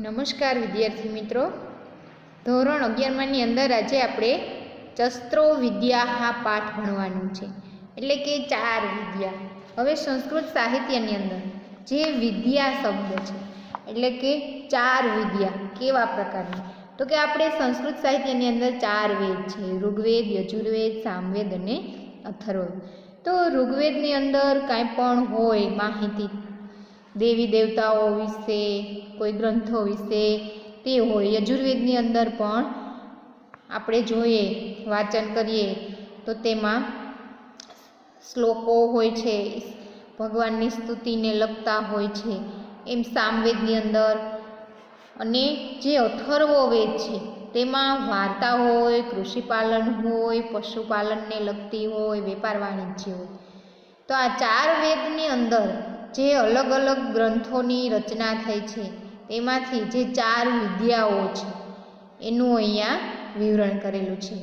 નમસ્કાર વિદ્યાર્થી મિત્રો, ધોરણ 11માની અંદર આજે આપણે ચસ્ત્રો વિદ્યા હા પાઠ ભણવાનું છે, એટલે કે 4 વિદ્યા. હવે સંસ્કૃત સાહિત્યની અંદર જે વિદ્યા શબ્દ છે એટલે કે 4 વિદ્યા કેવા પ્રકારની, તો કે આપણે સંસ્કૃત સાહિત્યની અંદર 4 વેદ છે, ઋગ્વેદ, યજુર્વેદ, સામવેદ અને અથર્વવેદ. તો ઋગ્વેદની અંદર કાંઈ પણ હોય માહિતી દેવી દેવતાઓ વિશે, કોઈ ગ્રંથો વિશે તે હોય. યજુર્વેદની અંદર પણ આપણે જોઈએ, વાંચન કરીએ તો તેમાં શ્લોકો હોય છે, ભગવાનની સ્તુતિને લગતા હોય છે. એમ સામવેદની અંદર, અને જે અથર્વવેદ છે તેમાં વાર્તા હોય, કૃષિપાલન હોય, પશુપાલનને લગતી હોય, વેપાર વાણિજ્ય હોય. તો આ 4 વેદની અંદર જે અલગ અલગ ગ્રંથોની રચના થઈ છે તેમાંથી જે 4 વિદ્યાઓ છે એનું અહીંયા વિવરણ કરેલું છે.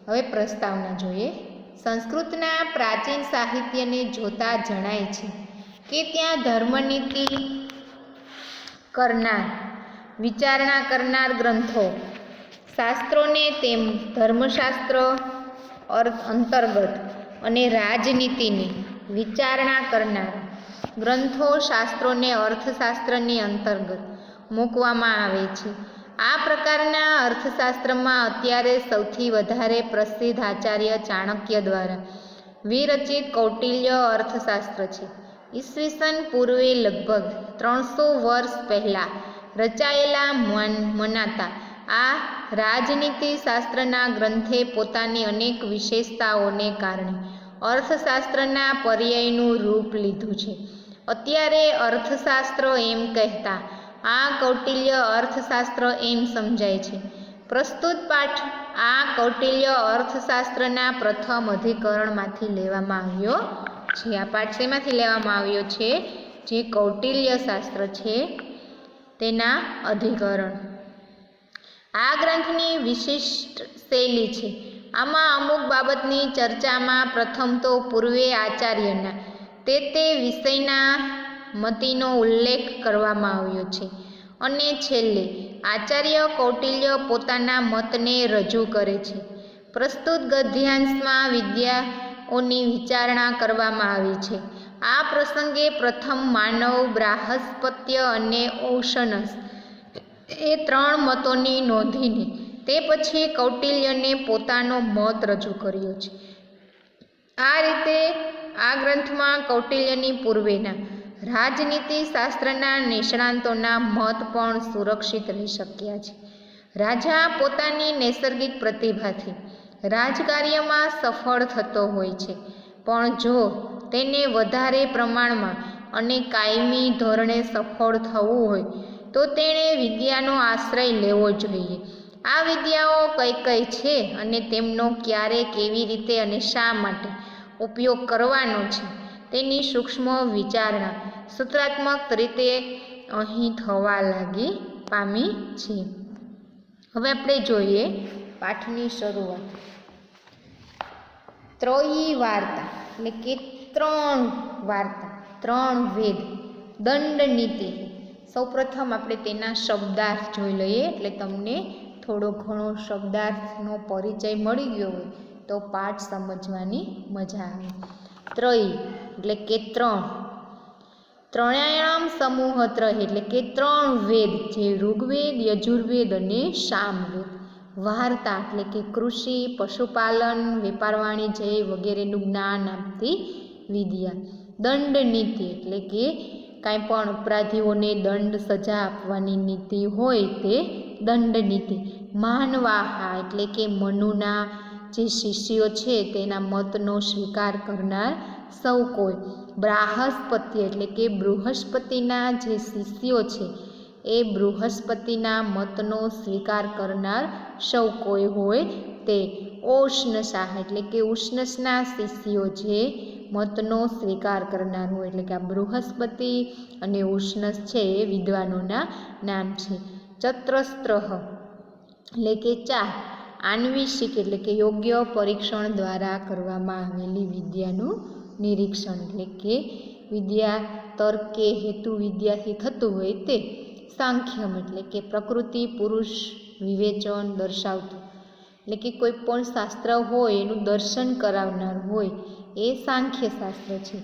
હવે પ્રસ્તાવના જોઈએ. સંસ્કૃતના પ્રાચીન સાહિત્યને જોતા જણાય છે કે ત્યાં ધર્મનીતિ કરનાર, વિચારણા કરનાર ગ્રંથો, શાસ્ત્રોને તેમ ધર્મશાસ્ત્ર અંતર્ગત અને રાજનીતિની વિચારણા કરનાર ગ્રંથો, શાસ્ત્રોને અર્થશાસ્ત્રની અંતર્ગત મૂકવામાં આવે છે. આ પ્રકારના અર્થશાસ્ત્રમાં અત્યારે સૌથી વધારે પ્રસિદ્ધ આચાર્ય ચાણક્ય દ્વારા વિરચિત કૌટિલ્ય અર્થશાસ્ત્ર છે. ઈસવીસન પૂર્વે લગભગ 300 વર્ષ પહેલાં રચાયેલા મનાતા આ રાજનીતિ શાસ્ત્રના ગ્રંથે પોતાની અનેક વિશેષતાઓને કારણે અર્થશાસ્ત્રના પર્યાયનું રૂપ લીધું છે. અત્યારે અર્થશાસ્ત્ર એમ કહેતા આ કૌટિલ્ય અર્થશાસ્ત્ર એમ સમજાય છે. પ્રસ્તુત પાઠ આ કૌટિલ્ય અર્થશાસ્ત્રના પ્રથમ અધિકરણમાંથી લેવામાં આવ્યો છે. આ પાઠ શેમાંથી લેવામાં આવ્યો છે? જે કૌટિલ્ય શાસ્ત્ર છે તેના અધિકરણ. આ ગ્રંથની વિશિષ્ટ શૈલી છે. આમાં અમુક બાબતની ચર્ચામાં પ્રથમ તો પૂર્વે આચાર્યના તે વિષયના મતિનો ઉલ્લેખ કરવામાં આવ્યો છે, અને છેલ્લે આચાર્ય કૌટિલ્ય પોતાના મતને રજૂ કરે છે. પ્રસ્તુત ગદ્યાંશમાં વિદ્યાઓની વિચારણા કરવામાં આવી છે. આ પ્રસંગે પ્રથમ માનવ, બ્રાહસ્પત્ય અને ઔશનસ એ 3 મતોની નોંધીને તે પછી કૌટિલ્યને પોતાનો મત રજૂ કર્યો છે. આ રીતે આ ગ્રંથમાં કૌટિલ્યની પૂર્વેના રાજનીતિ શાસ્ત્રના નિષ્ણાંતોના મત પણ સુરક્ષિત રહી શક્યા છે. રાજા પોતાની નૈસર્ગિક પ્રતિભાથી રાજકાર્યમાં સફળ થતો હોય છે, પણ જો તેને વધારે પ્રમાણમાં અને કાયમી ધોરણે સફળ થવું હોય તો તેણે વિદ્યાનો આશ્રય લેવો જોઈએ. આ વિદ્યાઓ કઈ કઈ છે અને તેમનો ક્યારે, કેવી રીતે અને શા માટે ઉપયોગ કરવાનો છે તેની સૂક્ષ્મ વિચારણા સૂત્રાત્મક રીતે અહીં થવા પામી છે. હવે આપણે જોઈએ પાઠની શરૂઆત. ત્રયી વાર્તા એટલે કે 3 વાર્તા, 3 વેદ, દંડ નીતિ. સૌપ્રથમ આપણે તેના શબ્દાર્થ જોઈ લઈએ, એટલે તમને થોડો ઘણો શબ્દાર્થનો પરિચય મળી ગયો હોય તો પાઠ સમજવાની મજા આવે. ત્રયી એટલે કે 3. ત્રયાણામ સમૂહ ત્રય એટલે કે 3 વેદ, જે ઋગ્વેદ, યજુર્વેદ અને સામવેદ. વાર્તા એટલે કે કૃષિ, પશુપાલન, વેપાર વાણિજ્ય વગેરેનું જ્ઞાન આપતી વિદ્યા. દંડ નીતિ એટલે કે કાંઈ પણ અપરાધીઓને દંડ સજા આપવાની નીતિ હોય તે દંડ નીતિ. માનવાહા એટલે કે મનુના જે શિષ્યો છે તેના મતનો સ્વીકાર કરનાર સૌ કોઈ. બ્રાહસ્પત્ય એટલે કે બૃહસ્પતિના જે શિષ્યો છે એ બૃહસ્પતિના મતનો સ્વીકાર કરનાર સૌ કોઈ હોય તે. ઔષ્ણસાહ એટલે કે ઉષ્ણસના શિષ્યો જે મતનો સ્વીકાર કરનાર હોય, એટલે કે આ બૃહસ્પતિ અને ઉષ્ણસ છે એ વિદ્વાનોના નામ છે. ચત્રસ્ત્ર એટલે કે 4. આન્વિષિક એટલે કે યોગ્ય પરીક્ષણ દ્વારા કરવામાં આવેલી વિદ્યાનું નિરીક્ષણ, એટલે કે વિદ્યા તર્ક કે હેતુ વિદ્યાથી થતું હોય તે. સાંખ્યમ એટલે કે પ્રકૃતિ પુરુષ વિવેચન દર્શાવતું, એટલે કે કોઈ પણ શાસ્ત્ર હોય એનું દર્શન કરાવનાર હોય એ સાંખ્ય શાસ્ત્ર છે.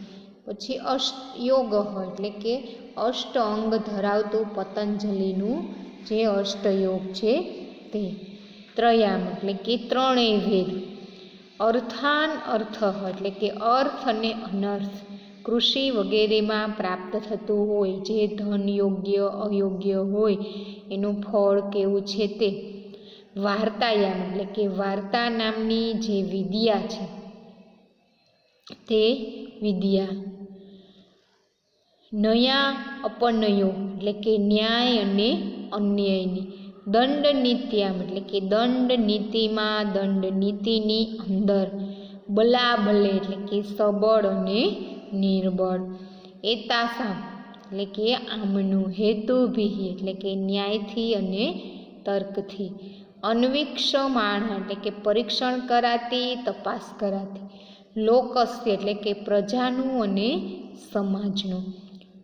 પછી અષ્ટયોગ હોય એટલે કે અષ્ટ અંગ ધરાવતું પતંજલિનું જે અષ્ટયોગ છે તે. ત્રયામ એટલે કે ત્રણેય વેદ. અર્થાન અર્થ એટલે કે અર્થ અને અનર્થ કૃષિ વગેરેમાં પ્રાપ્ત થતું હોય, જે ધન યોગ્ય અયોગ્ય હોય એનું ફળ કેવું છે તે. વાર્તાયામ એટલે કે વાર્તા નામની જે વિદ્યા છે તે વિદ્યા. નયા અપનયો એટલે કે ન્યાય અને અન્યાયની. દંડ નીત્યામ એટલે કે દંડ નીતિમાં દંડ નીતિની અંદર. બલાબલે એટલે કે સબળ અને નિર્બળ. એતાસામ એટલે કે આમનું. હેતુભિ એટલે કે ન્યાયથી અને તર્કથી. અન્વીક્ષમાણ એટલે કે પરીક્ષણ કરાતી તપાસ કરાતી. લોકસ્ય એટલે કે પ્રજાનું અને સમાજનું.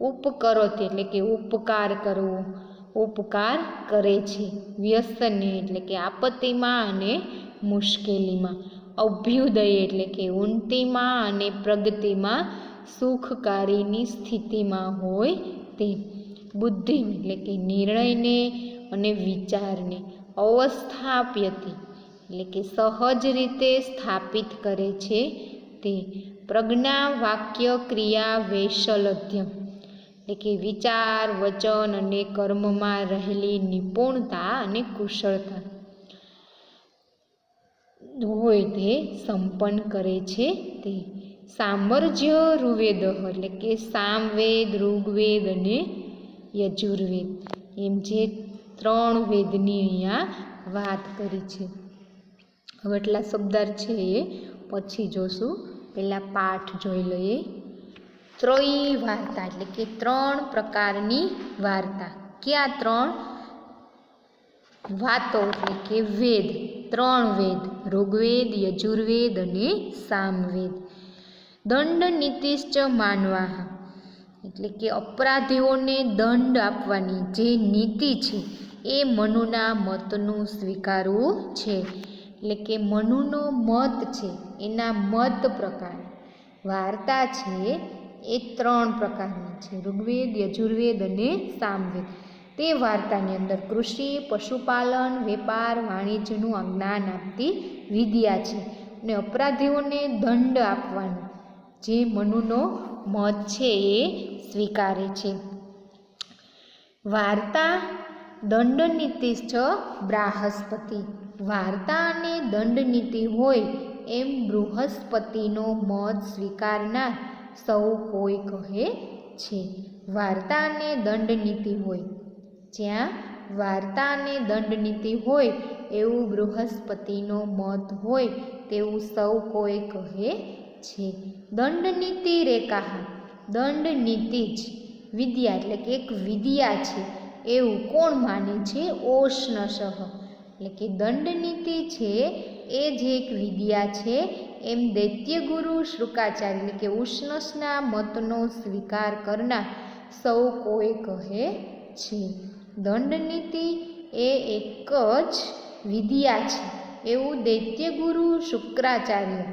ઉપકરોતી એટલે કે ઉપકાર કરવો, ઉપકાર કરે છે. વ્યસને એટલે કે આપત્તિમાં અને મુશ્કેલીમાં. અભ્યુદય એટલે કે ઉન્નતિમાં અને પ્રગતિમાં સુખકારીની સ્થિતિમાં હોય તે. બુદ્ધિ એટલે કે નિર્ણયને અને વિચારને. અવસ્થાપ્યતિ એટલે કે સહજ રીતે સ્થાપિત કરે છે તે. પ્રજ્ઞા વાક્ય ક્રિયા વૈશલધ્યમ એટલે કે વિચાર વચન અને કર્મમાં રહેલી નિપુણતા અને કુશળતા હોય તે સંપન્ન કરે છે તે. સામર્જ્ય ઋવેદ એટલે કે સામવેદ ઋગ્વેદ અને યજુર્વેદ એમ જે ત્રણ વેદની અહીંયા વાત કરી છે. હવે એટલા શબ્દાર્થ છે એ પછી જોશું. પહેલાં પાઠ જોઈ લઈએ. ત્રયી વાર્તા એટલે કે ત્રણ પ્રકારની વાર્તા. ક્યાં ત્રણ? વાતો એટલે કે વેદ, ત્રણ વેદ ઋગ્વેદ યજુર્વેદ અને સામવેદ. દંડ નીતિશ્ચ માનવા એટલે કે અપરાધીઓને દંડ આપવાની જે નીતિ છે એ મનુના મતનું સ્વીકારવું છે. એટલે કે મનુનો મત છે એના મત પ્રકાર વાર્તા છે એ ત્રણ પ્રકારની છે, ઋગ્વેદ યજુર્વેદ અને સામવેદ. તે વાર્તાની અંદર કૃષિ પશુપાલન વેપાર વાણિજ્યનું જ્ઞાન આપતી વિદ્યા છે અને અપરાધીઓને દંડ આપવાનો જે મનુનો મત છે એ સ્વીકારે છે. વાર્તા દંડનીતિશ્ચ બ્રાહસ્પતિ. વાર્તા અને દંડનીતિ હોય એમ બૃહસ્પતિનો મત સ્વીકારનાર સૌ કોઈ કહે છે. વાર્તા અને દંડનીતિ હોય, જ્યાં વાર્તા અને દંડનીતિ હોય એવું બૃહસ્પતિનો મત હોય તેવું સૌ કોઈ કહે છે. દંડનીતિ રેખા દંડનીતિ જ વિદ્યા એટલે કે એક વિદ્યા છે એવું કોણ માને છે? ઓષ્ણશઃ એટલે કે દંડનીતિ છે એ જે એક વિદ્યા છે એમ દૈત્યગુરુ શુક્રાચાર્ય એટલે કે ઉષ્ણસના મતનો સ્વીકાર કરનાર સૌ કોઈ કહે છે. દંડનીતિ એ એક જ વિદ્યા છે એવું દૈત્યગુરુ શુક્રાચાર્ય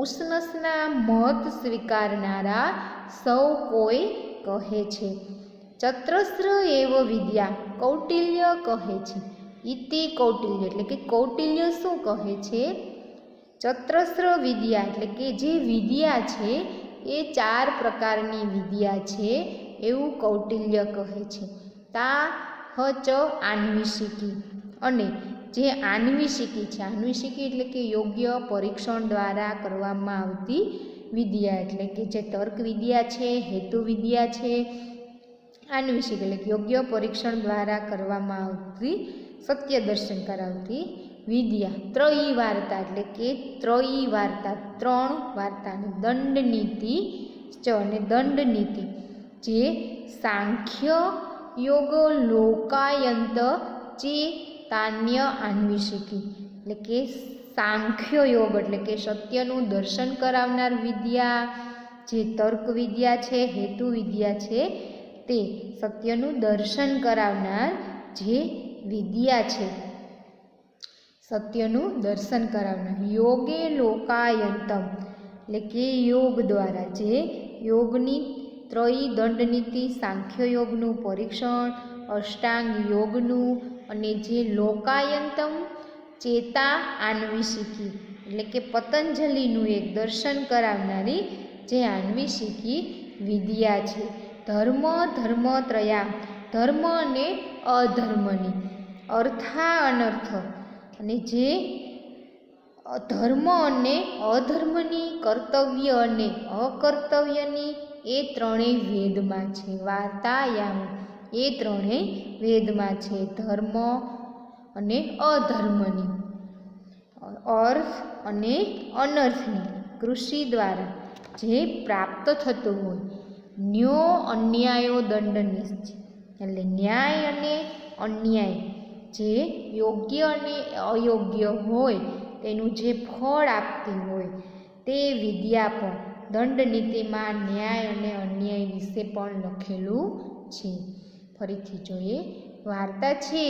ઉષ્ણસના મત સ્વીકારનારા સૌ કોઈ કહે છે. ચત્રસ્ર એવ વિદ્યા કૌટિલ્ય કહે છે. ઇતિ કૌટિલ્ય એટલે કે કૌટિલ્ય શું કહે છે? ચત્રસ્ર વિદ્યા એટલે કે જે વિદ્યા છે એ 4 પ્રકારની વિદ્યા છે એવું કૌટિલ્ય કહે છે. તા હ ચ આન્વિષિકી અને જે આન્વિષિકી છે, આન્વિષિકી એટલે કે યોગ્ય પરીક્ષણ દ્વારા કરવામાં આવતી વિદ્યા એટલે કે જે તર્ક વિદ્યા છે, હેતુ વિદ્યા છે. આન્વિષિક એટલે કે યોગ્ય પરીક્ષણ દ્વારા કરવામાં આવતી સત્ય દર્શન કરાવતી વિદ્યા. ત્રયી વાર્તા એટલે કે ત્રયી વાર્તા 3 વાર્તાની. દંડનીતિ અને દંડનીતિ જે સાંખ્ય યોગ લોકાયંત ચેતાન્ય આન્વિષિકી એટલે કે સાંખ્ય યોગ એટલે કે સત્યનું દર્શન કરાવનાર વિદ્યા, જે તર્ક વિદ્યા છે, હેતુ વિદ્યા છે તે સત્યનું દર્શન કરાવનાર જે વિદ્યા છે, સત્યનું દર્શન કરાવનાર. યોગે લોકાયંતમ એટલે કે યોગ દ્વારા, જે યોગની ત્રયી દંડનીતિ, સાંખ્ય યોગનું પરીક્ષણ, અષ્ટાંગ યોગનું, અને જે લોકાયંતમ ચેતા આન્વિશિકી એટલે કે પતંજલિનું એક દર્શન કરાવનારી જે આન્વિશિકી વિદ્યા છે. ધર્મ ધર્મત્રયા, ધર્મ અને અધર્મની, અર્થા અનર્થ, અને જે ધર્મ અને અધર્મની, કર્તવ્ય અને અકર્તવ્યની, એ ત્રણેય વેદમાં છે. વાર્તાયામ એ ત્રણેય વેદમાં છે. ધર્મ અને અધર્મની, અર્થ અને અનર્થની, કૃષિ દ્વારા જે પ્રાપ્ત થતું હોય. ન્યો અન્યાયો દંડનિશ્ચ એટલે ન્યાય અને અન્યાય, જે યોગ્ય અને અયોગ્ય હોય તેનું જે ફળ આપતી હોય તે વિદ્યા પણ દંડનીતિમાં ન્યાય અને અન્યાય વિશે પણ લખેલું છે. ફરીથી જોઈએ, વાર્તા છે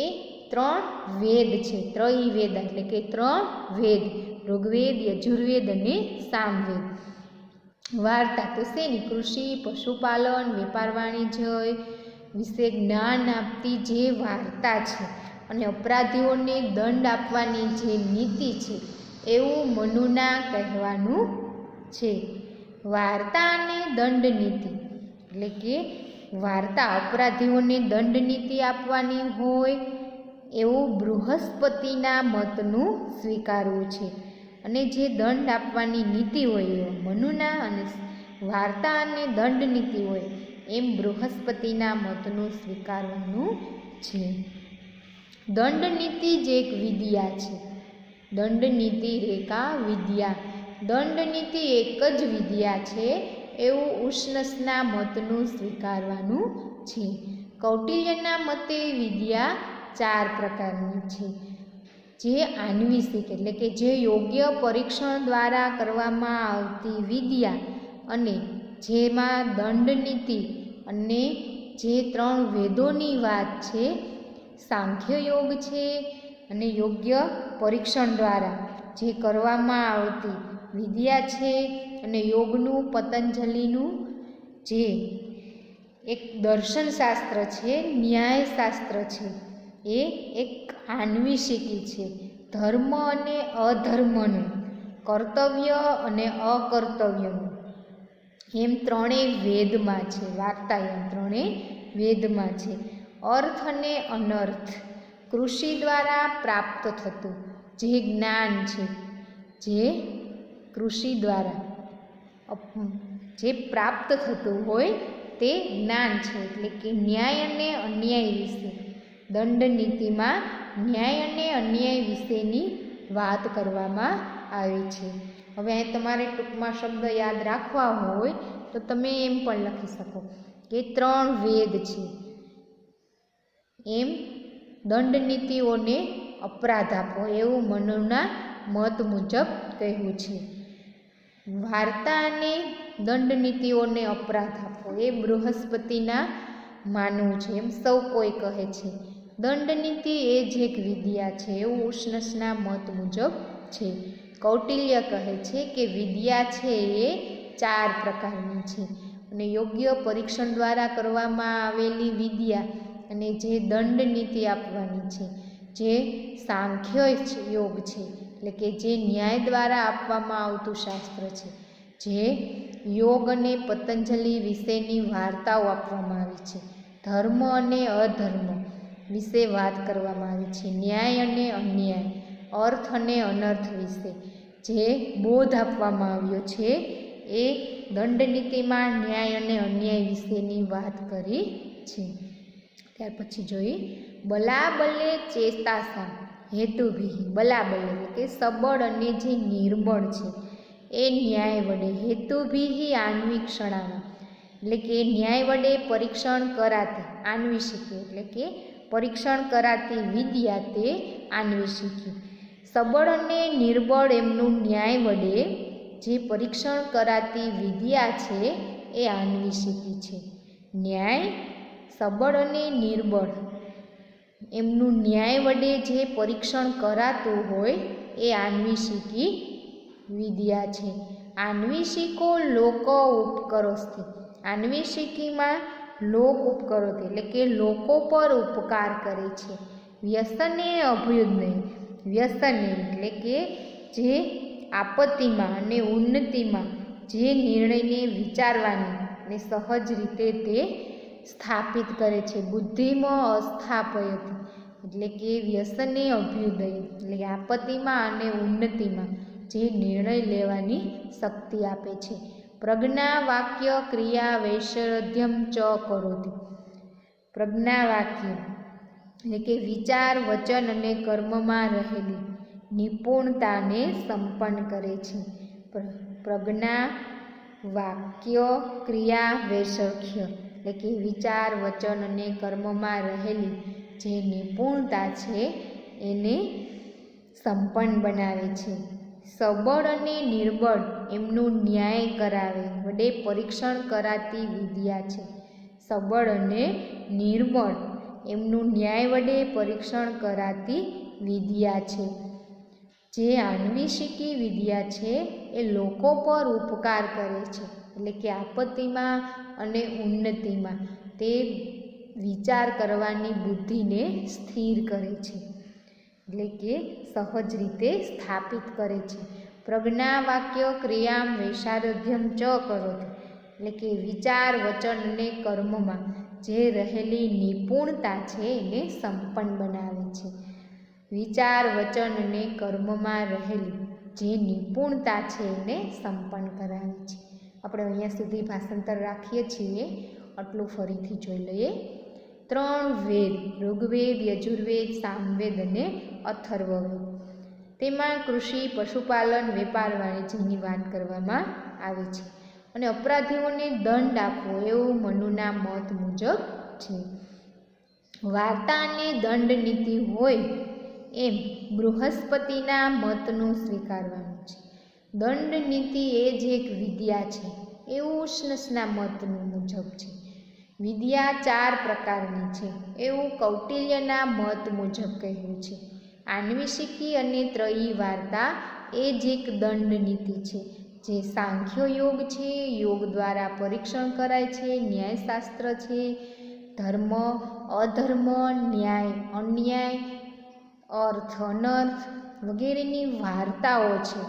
એ ત્રણ વેદ છે, ત્રયી વેદ એટલે કે ત્રણ વેદ, ઋગ્વેદ, યજુર્વેદ અને સામવેદ. વાર્તા તો શેની? કૃષિ, પશુપાલન, વેપાર વાણિજ્ય વિશે જ્ઞાન આપતી જે વાર્તા છે, અને અપરાધીઓને દંડ આપવાની જે નીતિ છે એવું મનુના કહેવાનું છે. વાર્તા અને દંડ નીતિ એટલે કે વાર્તા અપરાધીઓને દંડ નીતિ આપવાની હોય એવું બૃહસ્પતિના મતનું સ્વીકારવું છે, અને જે દંડ આપવાની નીતિ હોય એ મનુના, અને વાર્તા અને દંડ નીતિ હોય એમ બૃહસ્પતિના મતનું સ્વીકારવાનું છે. દંડ નીતિ જ એક વિદ્યા છે. દંડ નીતિ રેકા વિદ્યા, દંડ નીતિ એક જ વિદ્યા છે એવું ઉષ્ણસના મતનું સ્વીકારવાનું છે. કૌટિલ્યના મતે વિદ્યા 4 પ્રકારની છે. જે આન્વિશિક એટલે કે જે યોગ્ય પરીક્ષણ દ્વારા કરવામાં આવતી વિદ્યા, અને જેમાં દંડ નીતિ અને જે 3 વેદોની વાત છે, સાંખ્ય યોગ છે, અને યોગ્ય પરીક્ષણ દ્વારા જે કરવામાં આવતી વિદ્યા છે, અને યોગનું પતંજલિનું જે એક દર્શનશાસ્ત્ર છે, ન્યાયશાસ્ત્ર છે, એ એક આન્વિશિકી છે. ધર્મ અને અધર્મનું, કર્તવ્ય અને અકર્તવ્યનું, એમ ત્રણેય વેદમાં છે. વાર્તા એમ ત્રણેય વેદમાં છે. અર્થ અને અનર્થ, કૃષિ દ્વારા પ્રાપ્ત થતું જે જ્ઞાન છે, જે કૃષિ દ્વારા જે પ્રાપ્ત થતું હોય તે જ્ઞાન છે. એટલે કે ન્યાય અને અન્યાય વિશે, દંડ નીતિમાં ન્યાય અને અન્યાય વિશેની વાત કરવામાં આવી છે. હવે અહીં તમારે ટૂંકમાં શબ્દ યાદ રાખવા હોય તો તમે એમ પણ લખી શકો કે 3 વેદ છે એમ દંડ નીતિઓને અપરાધ આપો એવું મનુના મત મુજબ કહ્યું છે. વાર્તા અને દંડ નીતિઓને અપરાધ આપો એ બૃહસ્પતિના માનવું છે એમ સૌ કોઈ કહે છે. દંડ નીતિ એ જ એક વિદ્યા છે એવું ઉષ્ણસના મત મુજબ છે. કૌટિલ્ય કહે છે કે વિદ્યા છે એ 4 પ્રકારની છે, અને યોગ્ય પરીક્ષણ દ્વારા કરવામાં આવેલી વિદ્યા અને જે દંડ નીતિ આપવાની છે, જે સાંખ્ય યોગ છે એટલે કે જે ન્યાય દ્વારા આપવામાં આવતું શાસ્ત્ર છે, જે યોગ અને પતંજલિ વિશેની વાર્તાઓ આપવામાં આવી છે, ધર્મ અને અધર્મ વિશે વાત કરવામાં આવી છે, ન્યાય અને અન્યાય, અર્થ અને અનર્થ વિશે જે બોધ આપવામાં આવ્યો છે, એ દંડ નીતિમાં ન્યાય અને અન્યાય વિશેની વાત કરી છે. ત્યાર પછી જોઈ બલાબલે ચેતાસા હેતુભી, બલાબલ એટલે કે સબળ અને જે નિર્બળ છે એ ન્યાય વડે, હેતુભી આન્વિક્ષણામાં એટલે કે ન્યાય વડે પરીક્ષણ કરાતી, આન્વિશિકી એટલે કે પરીક્ષણ કરાતી વિદ્યા તે આન્વિશિકી. સબળ અને નિર્બળ એમનું ન્યાય વડે જે પરીક્ષણ કરાતી વિદ્યા છે એ આન્વિશિકી છે. ન્યાય સબળ અને નિર્બળ એમનું ન્યાય વડે જે પરીક્ષણ કરાતું હોય એ આન્વીષિકી વિદ્યા છે. આન્વીષિકો લોક ઉપકરોસ્થી, આન્વીષિકીમાં લોક ઉપકરોથી એટલે કે લોકો પર ઉપકાર કરે છે. વ્યસને અભ્યુદય, વ્યસને એટલે કે જે આપત્તિમાં અને ઉન્નતિમાં જે નિર્ણયને વિચારવાની અને સહજ રીતે તે સ્થાપિત કરે છે. બુદ્ધિમાં અસ્થાપયતી એટલે કે વ્યસને અભ્યુદય એટલે કે આપત્તિમાં અને ઉન્નતિમાં જે નિર્ણય લેવાની શક્તિ આપે છે. પ્રજ્ઞા વાક્ય ક્રિયા વૈશરધ્યમ ચ કરોતી, પ્રજ્ઞા વાક્ય એટલે કે વિચાર વચન અને કર્મમાં રહેલી નિપુણતાને સંપન્ન કરે છે. પ્રજ્ઞા વાક્ય ક્રિયા વૈશરખ્ય એટલે કે વિચાર વચન અને કર્મમાં રહેલી જે નિપુણતા છે એને સંપન્ન બનાવે છે. સબળ અને નિર્બળ એમનું ન્યાય કરાવે વડે પરીક્ષણ કરાતી વિદ્યા છે. સબળ અને નિર્બળ એમનું ન્યાય વડે પરીક્ષણ કરાતી વિદ્યા છે. જે આન્વીષિકી વિદ્યા છે એ લોકો પર ઉપકાર કરે છે એટલે કે આપત્તિમાં અને ઉન્નતિમાં તે વિચાર કરવાની બુદ્ધિને સ્થિર કરે છે એટલે કે સહજ રીતે સ્થાપિત કરે છે. પ્રજ્ઞા વાક્ય ક્રિયામ વૈશારધ્યમ ચ કરોતી એટલે કે વિચાર વચન અને કર્મમાં જે રહેલી નિપુણતા છે એને સંપન્ન બનાવે છે. વિચાર વચન અને કર્મમાં રહેલી જે નિપુણતા છે એને સંપન્ન કરાવે છે. આપણે અહીંયા સુધી ભાષાંતર રાખીએ છીએ. આટલું ફરીથી જોઈ લઈએ. 3 વેદ, ઋગ્વેદ, યજુર્વેદ, સામવેદ અને અથર્વવેદ. તેમાં કૃષિ, પશુપાલન, વેપાર વાણિજ્યની વાત કરવામાં આવે છે અને અપરાધીઓને દંડ આપવો એવું મનુના મત મુજબ છે. વાર્તા અને દંડ નીતિ હોય એમ બૃહસ્પતિના મતનું સ્વીકારવાનું છે. દંડ નીતિ એ જ એક વિદ્યા છે એવું ઉષ્ણસના મતનું મુજબ છે. વિદ્યા 4 પ્રકારની છે એવું કૌટિલ્યના મત મુજબ કહ્યું છે. આન્વીષિકી અને ત્રયી વાર્તા એ જ એક દંડ નીતિ છે જે સાંખ્ય યોગ છે, યોગ દ્વારા પરીક્ષણ કરાય છે, ન્યાયશાસ્ત્ર છે, ધર્મ અધર્મ, ન્યાય અન્યાય, અર્થ અનર્થ વગેરેની વાર્તાઓ છે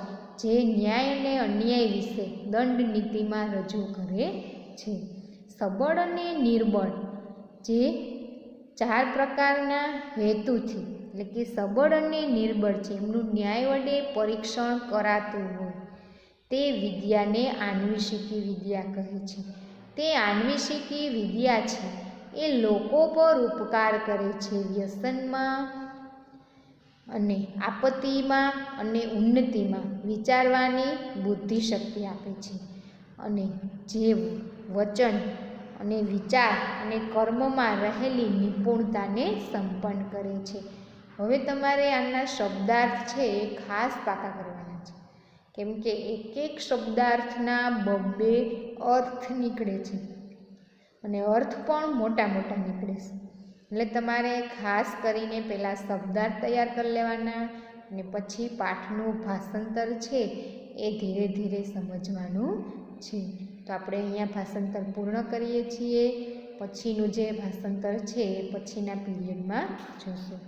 જે ન્યાય અને અન્યાય વિશે દંડ નીતિમાં રજૂ કરે છે. સબળ અને નિર્બળ જે 4 પ્રકારના હેતુથી એટલે કે સબળ અને નિર્બળ છે એમનું ન્યાય વડે પરીક્ષણ કરાતું હોય તે વિદ્યાને આન્વીષિકી વિદ્યા કહે છે. તે આન્વીષિકી વિદ્યા છે એ લોકો પર ઉપકાર કરે છે. વ્યસનમાં અને આપત્તિમાં અને ઉન્નતિમાં વિચારવાની બુદ્ધિ શક્તિ આપે છે અને જે વચન અને વિચાર અને કર્મમાં રહેલી નિપુણતાને સંપન્ન કરે છે. હવે તમારે આના શબ્દાર્થ છે એ ખાસ પાકા કરવાના છે કેમ કે એક શબ્દાર્થના 2 અર્થ નીકળે છે અને અર્થ પણ મોટા મોટા નીકળે છે. એટલે તમારે ખાસ કરીને પહેલાં શબ્દાર્થ તૈયાર કરી લેવાના અને પછી પાઠનું ભાષાંતર છે એ ધીરે ધીરે સમજવાનું છે. તો આપણે અહીંયા ભાષાંતર પૂર્ણ કરીએ છીએ. પછીનું જે ભાષાંતર છે એ પછીના પીરિયડમાં જોશું.